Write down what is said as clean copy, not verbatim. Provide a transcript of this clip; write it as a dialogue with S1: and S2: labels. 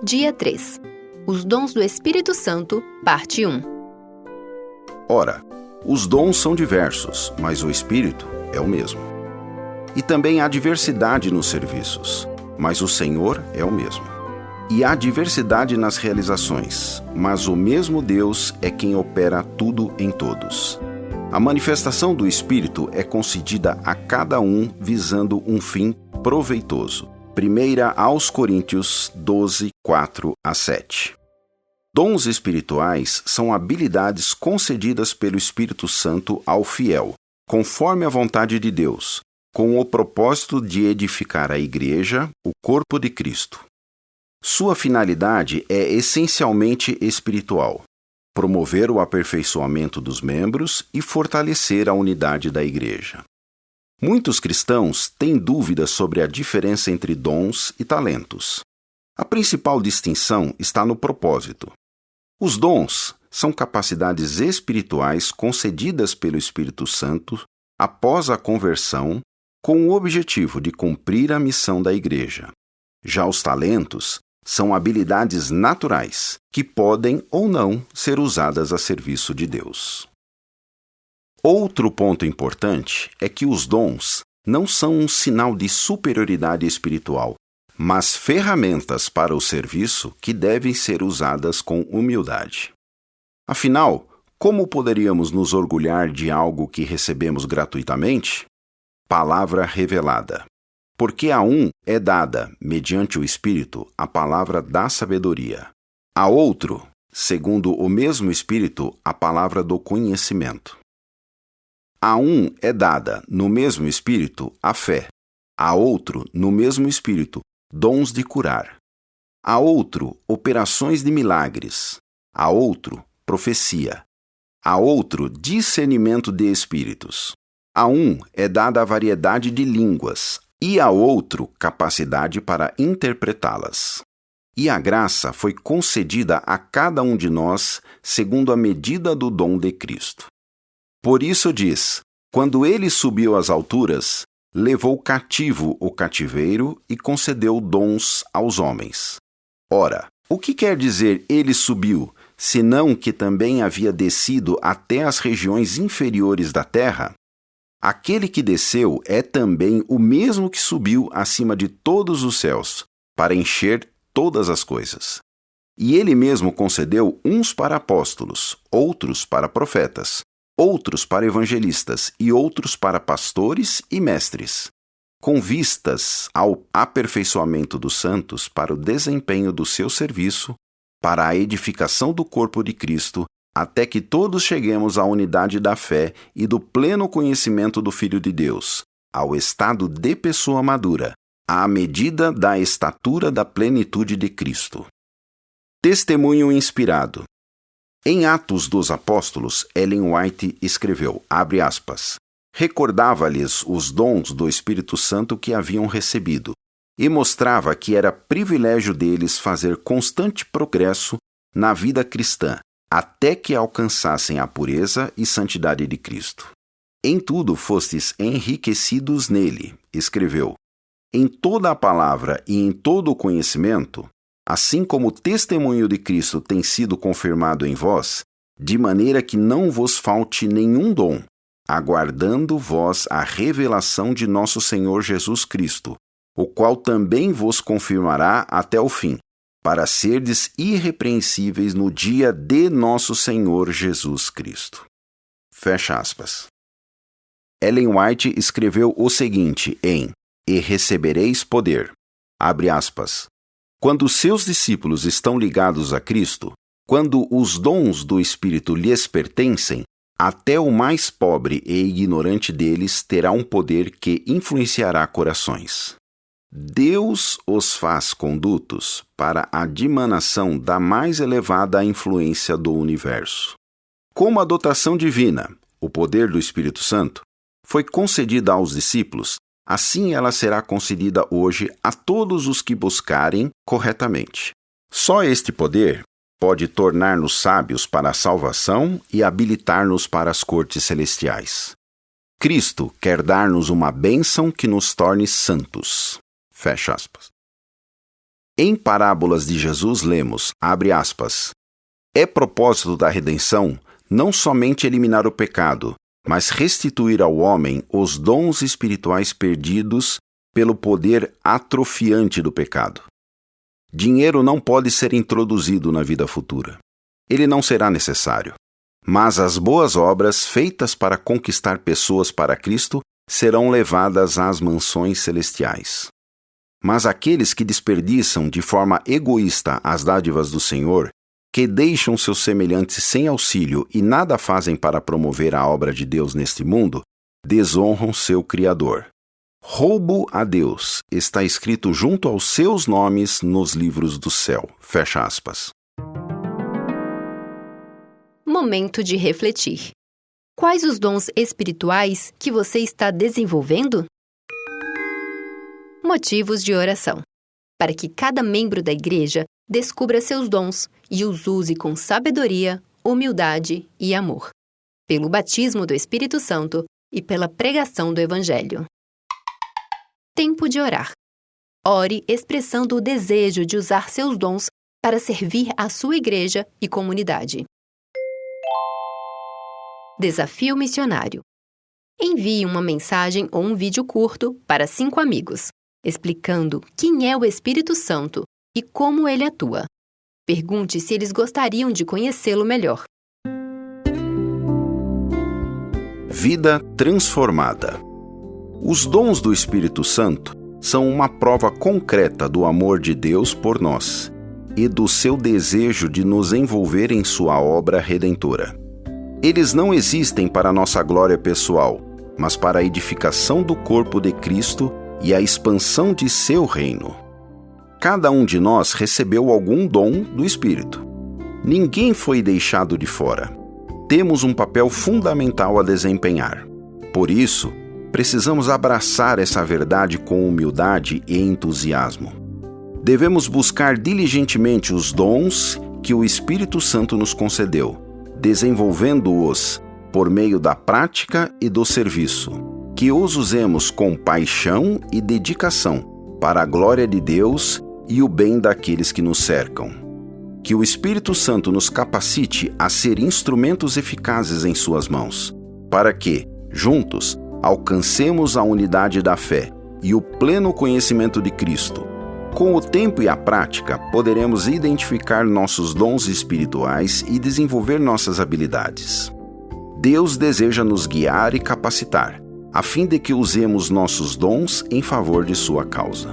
S1: Dia 3. Os dons do Espírito Santo, parte 1.
S2: Ora, os dons são diversos, mas o Espírito é o mesmo. E também há diversidade nos serviços, mas o Senhor é o mesmo. E há diversidade nas realizações, mas o mesmo Deus é quem opera tudo em todos. A manifestação do Espírito é concedida a cada um visando um fim proveitoso. 1 aos Coríntios 12, 4-7. Dons espirituais são habilidades concedidas pelo Espírito Santo ao fiel, conforme a vontade de Deus, com o propósito de edificar a Igreja, o corpo de Cristo. Sua finalidade é essencialmente espiritual: promover o aperfeiçoamento dos membros e fortalecer a unidade da Igreja. Muitos cristãos têm dúvidas sobre a diferença entre dons e talentos. A principal distinção está no propósito. Os dons são capacidades espirituais concedidas pelo Espírito Santo após a conversão, com o objetivo de cumprir a missão da Igreja. Já os talentos são habilidades naturais, que podem ou não ser usadas a serviço de Deus. Outro ponto importante é que os dons não são um sinal de superioridade espiritual, mas ferramentas para o serviço que devem ser usadas com humildade. Afinal, como poderíamos nos orgulhar de algo que recebemos gratuitamente? Palavra revelada. Porque a um é dada, mediante o Espírito, a palavra da sabedoria. A outro, segundo o mesmo Espírito, a palavra do conhecimento. A um é dada, no mesmo Espírito, a fé. A outro, no mesmo Espírito, dons de curar. A outro, operações de milagres. A outro, profecia. A outro, discernimento de espíritos. A um é dada a variedade de línguas, e a outro, capacidade para interpretá-las. E a graça foi concedida a cada um de nós, segundo a medida do dom de Cristo. Por isso diz: quando ele subiu às alturas, levou cativo o cativeiro e concedeu dons aos homens. Ora, o que quer dizer ele subiu, senão que também havia descido até as regiões inferiores da terra? Aquele que desceu é também o mesmo que subiu acima de todos os céus, para encher todas as coisas. E ele mesmo concedeu uns para apóstolos, outros para profetas, outros para evangelistas e outros para pastores e mestres, com vistas ao aperfeiçoamento dos santos para o desempenho do seu serviço, para a edificação do corpo de Cristo, até que todos cheguemos à unidade da fé e do pleno conhecimento do Filho de Deus, ao estado de pessoa madura, à medida da estatura da plenitude de Cristo. Testemunho inspirado. Em Atos dos Apóstolos, Ellen White escreveu, abre aspas, recordava-lhes os dons do Espírito Santo que haviam recebido e mostrava que era privilégio deles fazer constante progresso na vida cristã, até que alcançassem a pureza e santidade de Cristo. Em tudo fostes enriquecidos nele, escreveu, em toda a palavra e em todo o conhecimento, assim como o testemunho de Cristo tem sido confirmado em vós, de maneira que não vos falte nenhum dom, aguardando vós a revelação de nosso Senhor Jesus Cristo, o qual também vos confirmará até o fim, para serdes irrepreensíveis no dia de nosso Senhor Jesus Cristo. Fecha aspas. Ellen White escreveu o seguinte em E recebereis poder, abre aspas, quando seus discípulos estão ligados a Cristo, quando os dons do Espírito lhes pertencem, até o mais pobre e ignorante deles terá um poder que influenciará corações. Deus os faz condutos para a dimanação da mais elevada influência do universo. Como a dotação divina, o poder do Espírito Santo, foi concedida aos discípulos, assim ela será concedida hoje a todos os que buscarem corretamente. Só este poder pode tornar-nos sábios para a salvação e habilitar-nos para as cortes celestiais. Cristo quer dar-nos uma bênção que nos torne santos. Fecha aspas. Em parábolas de Jesus lemos, abre aspas, é propósito da redenção não somente eliminar o pecado, mas restituir ao homem os dons espirituais perdidos pelo poder atrofiante do pecado. Dinheiro não pode ser introduzido na vida futura. Ele não será necessário. Mas as boas obras feitas para conquistar pessoas para Cristo serão levadas às mansões celestiais. Mas aqueles que desperdiçam de forma egoísta as dádivas do Senhor, que deixam seus semelhantes sem auxílio e nada fazem para promover a obra de Deus neste mundo, desonram seu Criador. Roubo a Deus está escrito junto aos seus nomes nos livros do céu. Fecha aspas.
S1: Momento de refletir. Quais os dons espirituais que você está desenvolvendo? Motivos de oração. Para que cada membro da igreja descubra seus dons e os use com sabedoria, humildade e amor. Pelo batismo do Espírito Santo e pela pregação do Evangelho. Tempo de orar. Ore expressando o desejo de usar seus dons para servir a sua igreja e comunidade. Desafio missionário. Envie uma mensagem ou um vídeo curto para 5 amigos, explicando quem é o Espírito Santo e como ele atua. Pergunte se eles gostariam de conhecê-lo melhor.
S2: Vida transformada. Os dons do Espírito Santo são uma prova concreta do amor de Deus por nós e do seu desejo de nos envolver em sua obra redentora. Eles não existem para nossa glória pessoal, mas para a edificação do corpo de Cristo e a expansão de seu reino. Cada um de nós recebeu algum dom do Espírito. Ninguém foi deixado de fora. Temos um papel fundamental a desempenhar. Por isso, precisamos abraçar essa verdade com humildade e entusiasmo. Devemos buscar diligentemente os dons que o Espírito Santo nos concedeu, desenvolvendo-os por meio da prática e do serviço, que os usemos com paixão e dedicação para a glória de Deus e o bem daqueles que nos cercam. Que o Espírito Santo nos capacite a ser instrumentos eficazes em suas mãos, para que, juntos, alcancemos a unidade da fé e o pleno conhecimento de Cristo. Com o tempo e a prática, poderemos identificar nossos dons espirituais e desenvolver nossas habilidades. Deus deseja nos guiar e capacitar, a fim de que usemos nossos dons em favor de sua causa.